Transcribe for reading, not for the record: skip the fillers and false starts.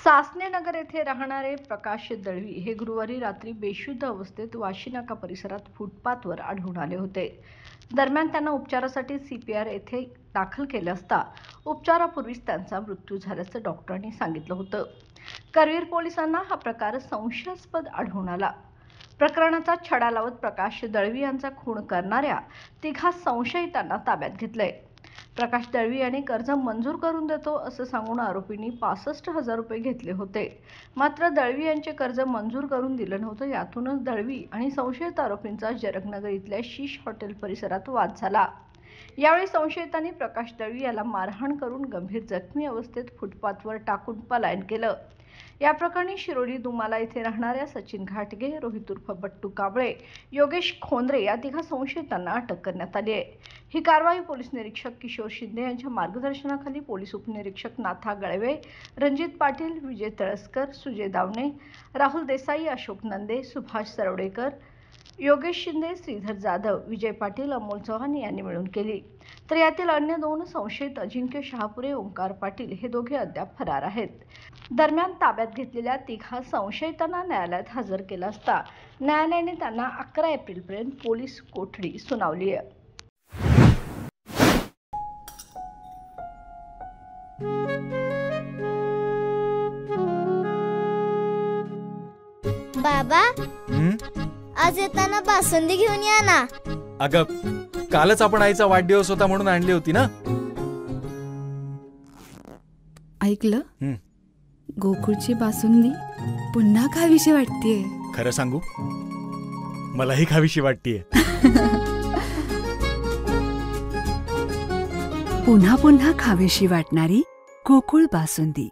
सासणेनगर येथे राहणारे प्रकाश दळवी हे गुरुवारी रात्री बेशुद्ध अवस्थेत वाशीनाका परिसरात फुटपाथवर आढळून आले होते। दरम्यान त्यांना उपचारासाठी CPR येथे दाखल केले असता उपचारापूर्वीच त्यांचा मृत्यू झाल्याचं डॉक्टरांनी सांगितलं होतं। करवीर पोलिसांना हा प्रकार संशयास्पद आढळून आला। प्रकरणाचा छडा लावत प्रकाश दळवी यांचा खून करणाऱ्या तिघा संशयितांना ताब्यात घेतलंय। प्रकाश दळवी यांनी कर्ज मंजूर करून देतो असं सांगून आरोपींनी 65,000 रुपये घेतले होते। मात्र दळवी यांचे कर्ज मंजूर करून दिलं नव्हतं। यातूनच दळवी आणि संशयित आरोपींचा जरगनगर इथल्या शीश हॉटेल परिसरात वाद झाला। यावेळी संशयितांनी प्रकाश दळवी याला मारहाण करून गंभीर जखमी अवस्थेत फुटपाथवर टाकून पलायन केलं। या प्रकरणी शिरोली दुमाला येथे राहणाऱ्या सचिन घाटगे, रोहित उर्फ बट्टू कांबळे, योगेश खोंद्रे या तिघा संशयितांना अटक करण्यात आली आहे। ही कारवाई पोलीस निरीक्षक किशोर शिंदे यांच्या मार्गदर्शनाखाली पोलीस उपनिरीक्षक नाथा गळवे, रणजित पाटील, विजय तळसकर, सुजय दावणे, राहुल देसाई, अशोक नंदे, सुभाष सरवडेकर, योगेश शिंदे, श्रीधर जाधव, विजय पाटील, अमोल चव्हाण यांनी मिळून केली। तर यातील अन्य दोन संशयित अजिंक्य शहापुरे, ओंकार पाटील हे दोघे अद्याप फरार आहेत। दरम्यान ताब्यात घेतलेल्या तिघा संशयितांना न्यायालयात हजर केलं असता न्यायालयाने त्यांना 11 एप्रिलपर्यंत पोलीस कोठडी सुनावली आहे। बाबा, आज येताना बासुंदी घेऊन या ना। अगं, कालच आपण आईचा वाढदिवस होता म्हणून आणली होती ना। ऐकलं, गोकुळची बासुंदी पुन्हा खावीशी वाटतेय। खरं सांगू, मलाही खावीशी वाटतेय। पुन्हा पुन्हा खावीशी वाटणारी गोकुळ बासुंदी।